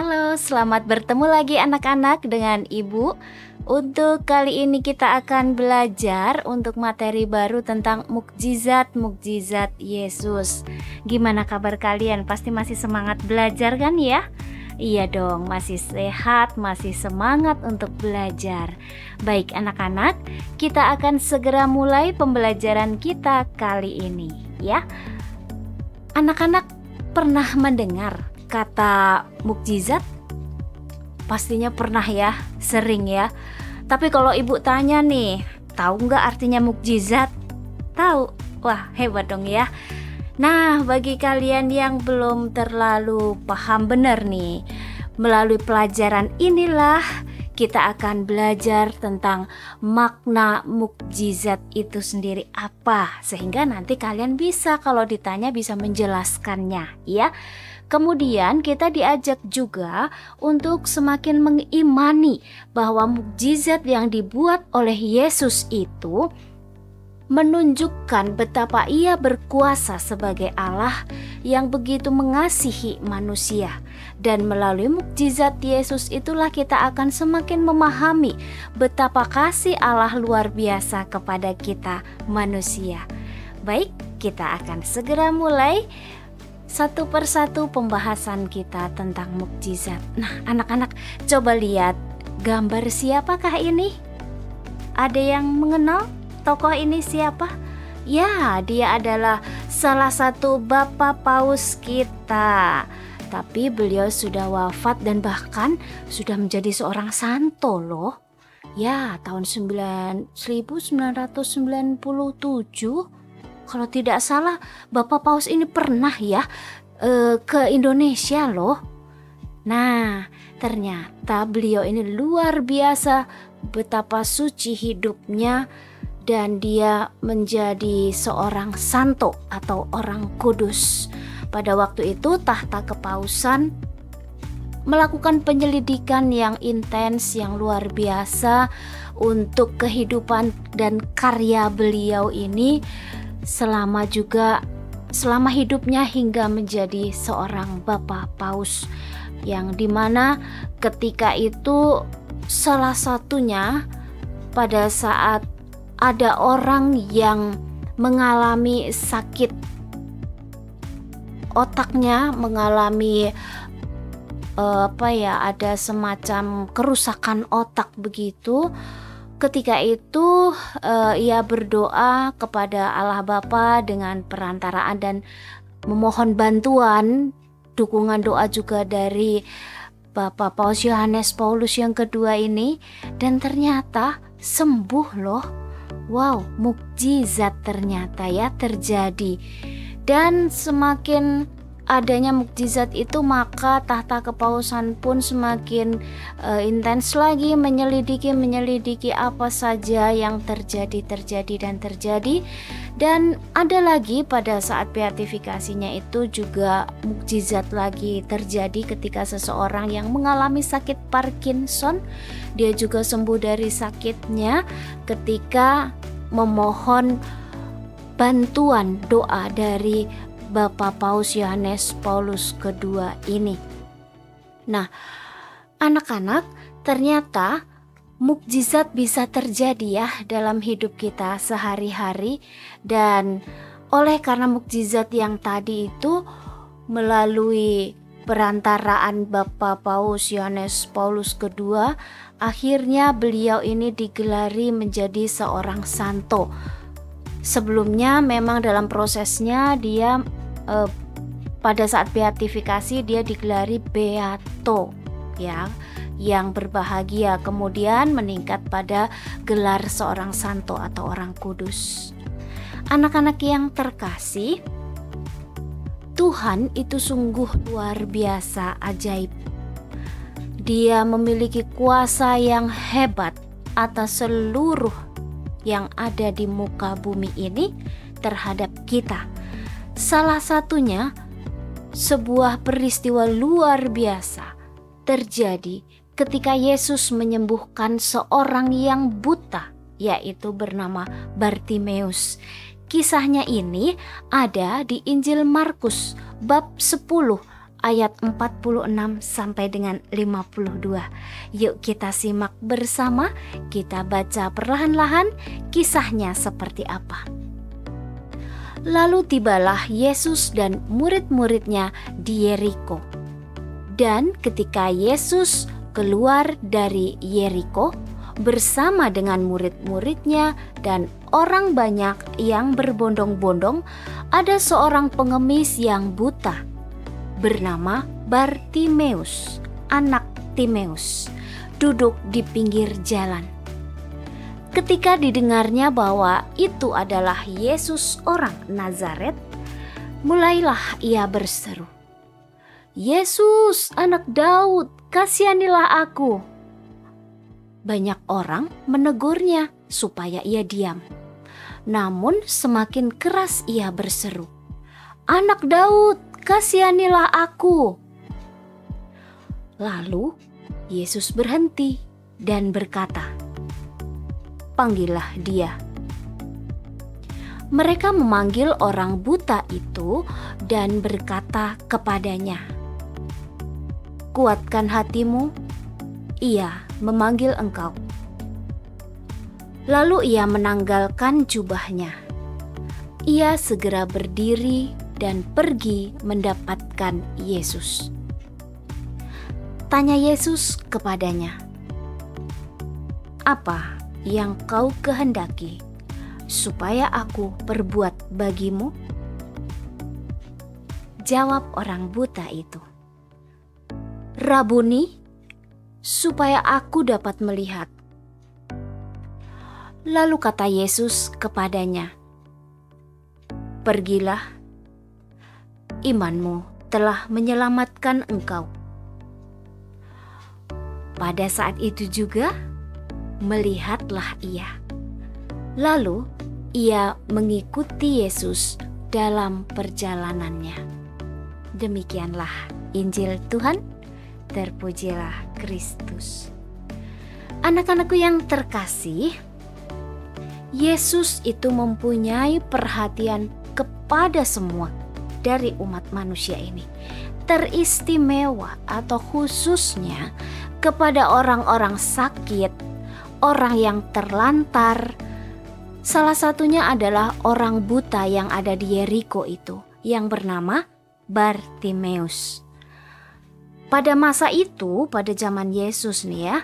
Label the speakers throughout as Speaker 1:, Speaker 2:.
Speaker 1: Halo, selamat bertemu lagi anak-anak dengan Ibu. Untuk kali ini kita akan belajar untuk materi baru tentang mukjizat-mukjizat Yesus. Gimana kabar kalian? Pasti masih semangat belajar kan ya? Iya dong, masih sehat, masih semangat untuk belajar. Baik anak-anak, kita akan segera mulai pembelajaran kita kali ini ya. Anak-anak pernah mendengar kata mukjizat? Pastinya pernah ya, sering ya. Tapi kalau ibu tanya nih, tahu nggak artinya mukjizat? Tahu? Wah, hebat dong ya. Nah, bagi kalian yang belum terlalu paham benar nih, melalui pelajaran inilah kita akan belajar tentang makna mukjizat itu sendiri apa, sehingga nanti kalian bisa kalau ditanya bisa menjelaskannya ya. Kemudian kita diajak juga untuk semakin mengimani bahwa mukjizat yang dibuat oleh Yesus itu menunjukkan betapa Ia berkuasa sebagai Allah yang begitu mengasihi manusia. Dan melalui mukjizat Yesus itulah kita akan semakin memahami betapa kasih Allah luar biasa kepada kita manusia. Baik, kita akan segera mulai satu persatu pembahasan kita tentang mukjizat. Nah, anak-anak coba lihat gambar siapakah ini? Ada yang mengenal tokoh ini siapa? Ya, dia adalah salah satu Bapak Paus kita. Tapi beliau sudah wafat dan bahkan sudah menjadi seorang santo loh. Ya, tahun 1997 kalau tidak salah Bapak Paus ini pernah ya ke Indonesia loh. Nah, ternyata beliau ini luar biasa betapa suci hidupnya dan dia menjadi seorang santo atau orang kudus. Pada waktu itu tahta kepausan melakukan penyelidikan yang intens, yang luar biasa untuk kehidupan dan karya beliau ini selama hidupnya hingga menjadi seorang Bapak Paus, yang dimana ketika itu salah satunya pada saat ada orang yang mengalami sakit otaknya, mengalami ada semacam kerusakan otak begitu. Ketika itu ia berdoa kepada Allah Bapa dengan perantaraan dan memohon bantuan, dukungan doa juga dari Bapak Paus Yohanes Paulus yang kedua ini, dan ternyata sembuh loh. Wow, mukjizat ternyata ya terjadi. Dan semakin adanya mukjizat itu maka tahta kepausan pun semakin intens lagi menyelidiki apa saja yang terjadi. Dan ada lagi pada saat beatifikasinya itu juga mukjizat lagi terjadi ketika seseorang yang mengalami sakit Parkinson, dia juga sembuh dari sakitnya ketika memohon bantuan doa dari Bapak Paus Yohanes Paulus kedua ini. Nah, anak-anak, ternyata mukjizat bisa terjadi ya dalam hidup kita sehari-hari. Dan oleh karena mukjizat yang tadi itu melalui perantaraan Bapak Paus Yohanes Paulus kedua, akhirnya beliau ini digelari menjadi seorang santo. Sebelumnya memang dalam prosesnya dia pada saat beatifikasi dia digelari beato ya, yang berbahagia, kemudian meningkat pada gelar seorang santo atau orang kudus. Anak-anak yang terkasih, Tuhan itu sungguh luar biasa ajaib. Dia memiliki kuasa yang hebat atas seluruh yang ada di muka bumi ini terhadap kita. Salah satunya sebuah peristiwa luar biasa terjadi ketika Yesus menyembuhkan seorang yang buta, yaitu bernama Bartimeus. Kisahnya ini ada di Injil Markus bab 10 ayat 46 sampai dengan 52. Yuk kita simak bersama, kita baca perlahan-lahan kisahnya seperti apa. Lalu tibalah Yesus dan murid-muridnya di Yeriko. Dan ketika Yesus keluar dari Yeriko bersama dengan murid-muridnya dan orang banyak yang berbondong-bondong, ada seorang pengemis yang buta bernama Bartimeus, anak Timeus, duduk di pinggir jalan. Ketika didengarnya bahwa itu adalah Yesus orang Nazaret, mulailah ia berseru, "Yesus, anak Daud, kasihanilah aku." Banyak orang menegurnya supaya ia diam. Namun semakin keras ia berseru, "Anak Daud, kasihanilah aku." Lalu Yesus berhenti dan berkata, "Panggillah dia." Mereka memanggil orang buta itu dan berkata kepadanya, "Kuatkan hatimu, ia memanggil engkau." Lalu ia menanggalkan jubahnya. Ia segera berdiri dan pergi mendapatkan Yesus. Tanya Yesus kepadanya, "Apa yang kau kehendaki supaya aku perbuat bagimu?" Jawab orang buta itu, "Rabuni, supaya aku dapat melihat." Lalu kata Yesus kepadanya, "Pergilah, imanmu telah menyelamatkan engkau." Pada saat itu juga melihatlah ia. Lalu ia mengikuti Yesus dalam perjalanannya. Demikianlah Injil Tuhan, terpujilah Kristus. Anak-anakku yang terkasih, Yesus itu mempunyai perhatian kepada semua dari umat manusia ini. Teristimewa atau khususnya kepada orang-orang sakit, orang yang terlantar. Salah satunya adalah orang buta yang ada di Yeriko itu, yang bernama Bartimeus. Pada masa itu, pada zaman Yesus nih ya,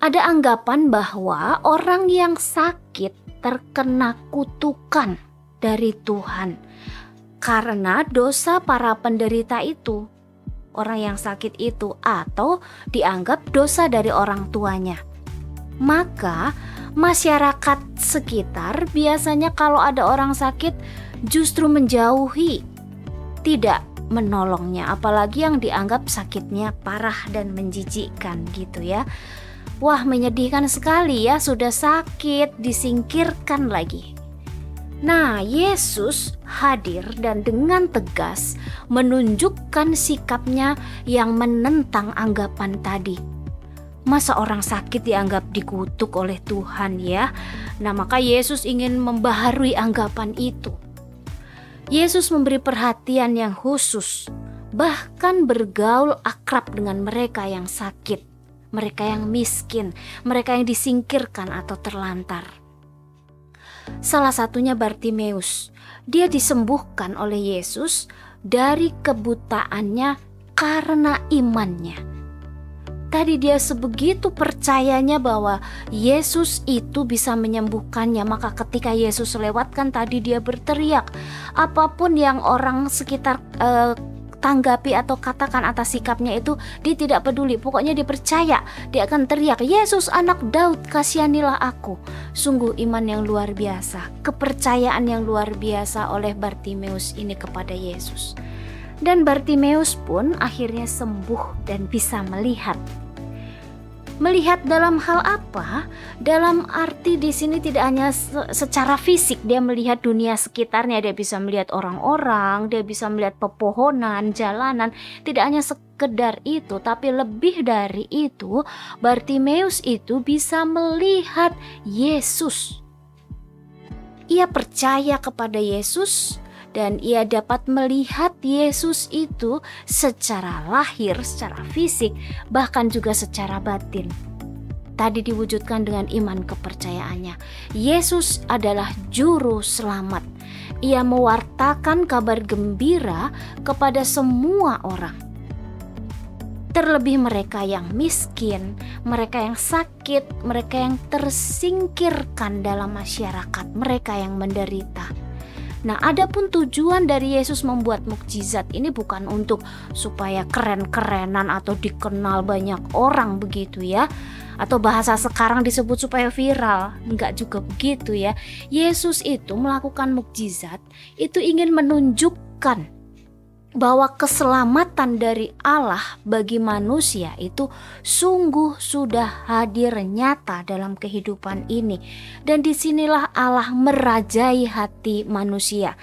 Speaker 1: ada anggapan bahwa orang yang sakit terkena kutukan dari Tuhan karena dosa para penderita itu, orang yang sakit itu, atau dianggap dosa dari orang tuanya. Maka masyarakat sekitar biasanya kalau ada orang sakit justru menjauhi, tidak menolongnya, apalagi yang dianggap sakitnya parah dan menjijikkan gitu ya. Wah, menyedihkan sekali ya, sudah sakit disingkirkan lagi. Nah, Yesus hadir dan dengan tegas menunjukkan sikapnya yang menentang anggapan tadi. Masa orang sakit dianggap dikutuk oleh Tuhan ya? Nah, maka Yesus ingin membaharui anggapan itu. Yesus memberi perhatian yang khusus, bahkan bergaul akrab dengan mereka yang sakit, mereka yang miskin, mereka yang disingkirkan atau terlantar. Salah satunya Bartimeus. Dia disembuhkan oleh Yesus dari kebutaannya karena imannya. Tadi dia sebegitu percayanya bahwa Yesus itu bisa menyembuhkannya, maka ketika Yesus lewatkan tadi dia berteriak. Apapun yang orang sekitar tanggapi atau katakan atas sikapnya itu, dia tidak peduli. Pokoknya dia percaya, dia akan teriak, "Yesus anak Daud, kasihanilah aku." Sungguh iman yang luar biasa, kepercayaan yang luar biasa oleh Bartimeus ini kepada Yesus. Dan Bartimeus pun akhirnya sembuh dan bisa melihat. Melihat dalam hal apa? Dalam arti di sini tidak hanya secara fisik, dia melihat dunia sekitarnya, dia bisa melihat orang-orang, dia bisa melihat pepohonan, jalanan. Tidak hanya sekedar itu, tapi lebih dari itu, Bartimeus itu bisa melihat Yesus. Ia percaya kepada Yesus dan ia dapat melihat Yesus itu secara lahir, secara fisik, bahkan juga secara batin. Tadi diwujudkan dengan iman kepercayaannya. Yesus adalah juru selamat. Ia mewartakan kabar gembira kepada semua orang. Terlebih mereka yang miskin, mereka yang sakit, mereka yang tersingkirkan dalam masyarakat, mereka yang menderita. Nah, adapun tujuan dari Yesus membuat mukjizat ini bukan untuk supaya keren-kerenan atau dikenal banyak orang begitu ya. Atau bahasa sekarang disebut supaya viral, enggak juga begitu ya. Yesus itu melakukan mukjizat itu ingin menunjukkan bahwa keselamatan dari Allah bagi manusia itu sungguh sudah hadir nyata dalam kehidupan ini. Dan disinilah Allah merajai hati manusia.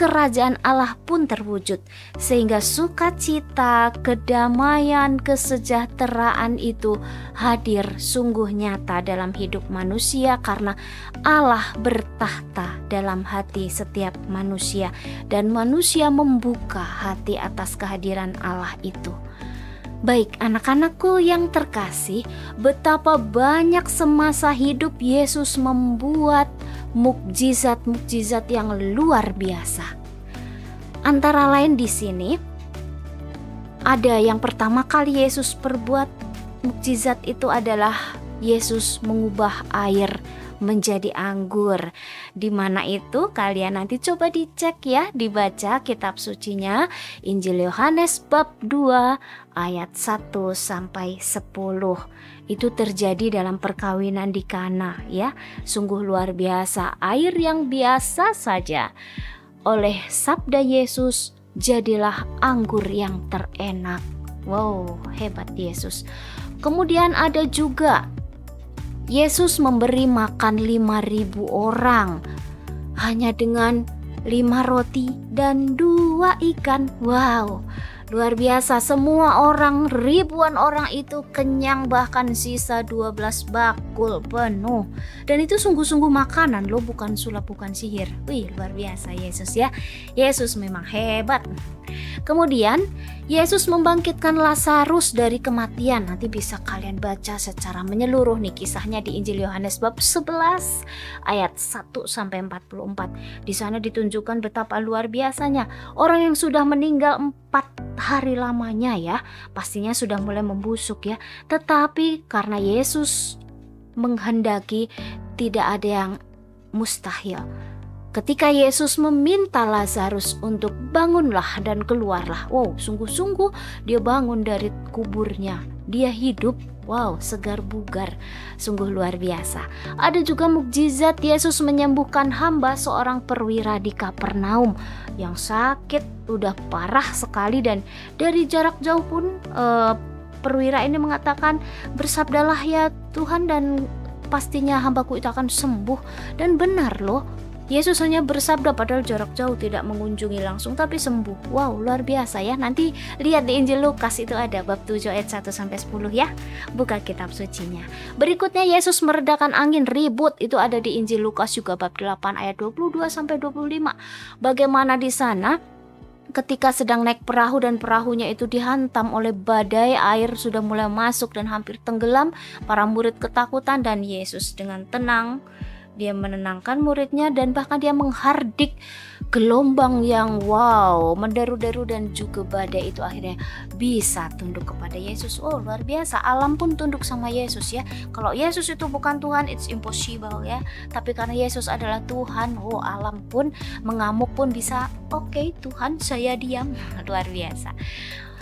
Speaker 1: Kerajaan Allah pun terwujud, sehingga sukacita, kedamaian, kesejahteraan itu hadir sungguh nyata dalam hidup manusia karena Allah bertahta dalam hati setiap manusia dan manusia membuka hati atas kehadiran Allah itu. Baik anak-anakku yang terkasih, betapa banyak semasa hidup Yesus membuat mukjizat-mukjizat yang luar biasa. Antara lain di sini ada yang pertama kali Yesus perbuat mukjizat itu adalah Yesus mengubah air menjadi anggur. Di mana itu kalian nanti coba dicek ya, dibaca kitab sucinya Injil Yohanes bab 2 ayat 1 sampai 10. Itu terjadi dalam perkawinan di Kana ya. Sungguh luar biasa, air yang biasa saja oleh sabda Yesus jadilah anggur yang terenak. Wow, hebat Yesus. Kemudian ada juga Yesus memberi makan 5.000 orang hanya dengan 5 roti dan 2 ikan. Wow, luar biasa. Semua orang, ribuan orang itu kenyang, bahkan sisa 12 bakul penuh. Dan itu sungguh-sungguh makanan loh, bukan sulap, bukan sihir. Wih, luar biasa Yesus ya. Yesus memang hebat. Kemudian Yesus membangkitkan Lazarus dari kematian. Nanti bisa kalian baca secara menyeluruh nih kisahnya di Injil Yohanes bab 11 ayat 1 sampai 44. Di sana ditunjukkan betapa luar biasanya orang yang sudah meninggal 4 hari lamanya ya, pastinya sudah mulai membusuk ya. Tetapi karena Yesus menghendaki, tidak ada yang mustahil. Ketika Yesus meminta Lazarus untuk bangunlah dan keluarlah. Wow, sungguh-sungguh dia bangun dari kuburnya. Dia hidup. Wow, segar bugar. Sungguh luar biasa. Ada juga mukjizat Yesus menyembuhkan hamba seorang perwira di Kapernaum yang sakit udah parah sekali, dan dari jarak jauh pun perwira ini mengatakan, bersabdalah ya Tuhan dan pastinya hambaku itu akan sembuh. Dan benar loh, Yesus hanya bersabda padahal jarak jauh, tidak mengunjungi langsung, tapi sembuh. Wow, luar biasa ya. Nanti lihat di Injil Lukas itu ada bab 7 ayat 1 sampai 10 ya. Buka kitab sucinya. Berikutnya Yesus meredakan angin ribut, itu ada di Injil Lukas juga bab 8 ayat 22 sampai 25. Bagaimana di sana ketika sedang naik perahu dan perahunya itu dihantam oleh badai, air sudah mulai masuk dan hampir tenggelam. Para murid ketakutan dan Yesus dengan tenang dia menenangkan muridnya, dan bahkan dia menghardik gelombang yang wow, menderu-deru dan juga badai itu akhirnya bisa tunduk kepada Yesus. Oh, luar biasa. Alam pun tunduk sama Yesus ya. Kalau Yesus itu bukan Tuhan, it's impossible ya. Tapi karena Yesus adalah Tuhan, oh, alam pun mengamuk pun bisa. Oke, Tuhan, saya diam. Luar biasa.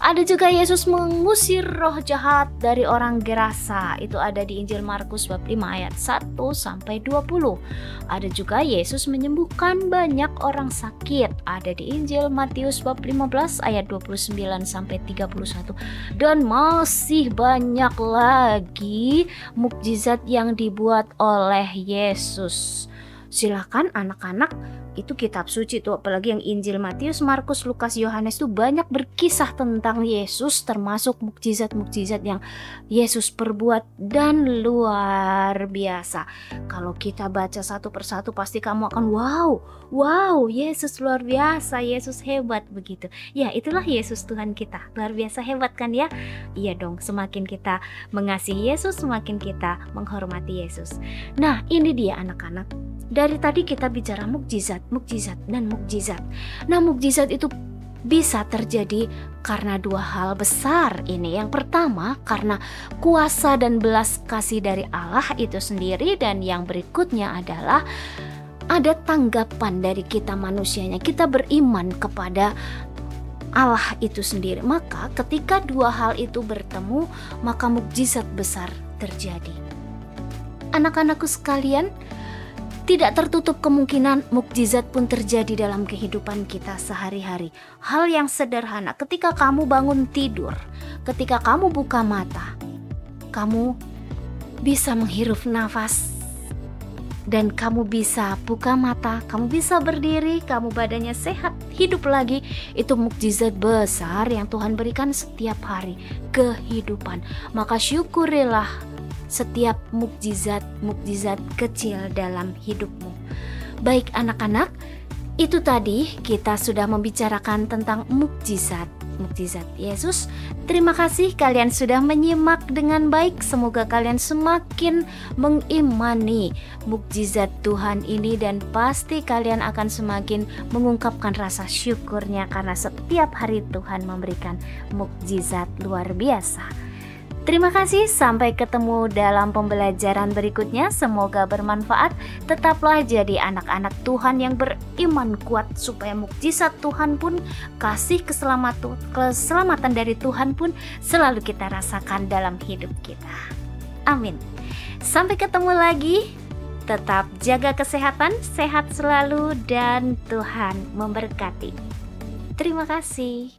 Speaker 1: Ada juga Yesus mengusir roh jahat dari orang Gerasa. Itu ada di Injil Markus bab 5 ayat 1 sampai 20. Ada juga Yesus menyembuhkan banyak orang sakit. Ada di Injil Matius bab 15 ayat 29 sampai 31. Dan masih banyak lagi mukjizat yang dibuat oleh Yesus. Silakan anak-anak, itu kitab suci tuh, apalagi yang Injil Matius, Markus, Lukas, Yohanes tuh banyak berkisah tentang Yesus, termasuk mukjizat-mukjizat yang Yesus perbuat dan luar biasa. Kalau kita baca satu persatu pasti kamu akan wow, Yesus luar biasa, Yesus hebat begitu. Ya, itulah Yesus Tuhan kita, luar biasa hebat kan ya? Iya dong, semakin kita mengasihi Yesus, semakin kita menghormati Yesus. Nah, ini dia anak-anak. Dari tadi kita bicara mukjizat, dan mukjizat. Nah, mukjizat itu bisa terjadi karena dua hal besar ini. Yang pertama, karena kuasa dan belas kasih dari Allah itu sendiri, dan yang berikutnya adalah ada tanggapan dari kita manusianya. Kita beriman kepada Allah itu sendiri. Maka ketika dua hal itu bertemu, maka mukjizat besar terjadi. Anak-anakku sekalian, tidak tertutup kemungkinan mukjizat pun terjadi dalam kehidupan kita sehari-hari. Hal yang sederhana, ketika kamu bangun tidur, ketika kamu buka mata, kamu bisa menghirup nafas, dan kamu bisa buka mata, kamu bisa berdiri, kamu badannya sehat, hidup lagi. Itu mukjizat besar yang Tuhan berikan setiap hari, kehidupan. Maka syukurilah setiap mukjizat kecil dalam hidupmu. Baik anak-anak, itu tadi kita sudah membicarakan tentang mukjizat Yesus. Terima kasih kalian sudah menyimak dengan baik. Semoga kalian semakin mengimani mukjizat Tuhan ini, dan pasti kalian akan semakin mengungkapkan rasa syukurnya karena setiap hari Tuhan memberikan mukjizat luar biasa. Terima kasih, sampai ketemu dalam pembelajaran berikutnya. Semoga bermanfaat. Tetaplah jadi anak-anak Tuhan yang beriman kuat, supaya mukjizat Tuhan pun, kasih keselamatan dari Tuhan pun selalu kita rasakan dalam hidup kita. Amin. Sampai ketemu lagi. Tetap jaga kesehatan, sehat selalu, dan Tuhan memberkati. Terima kasih.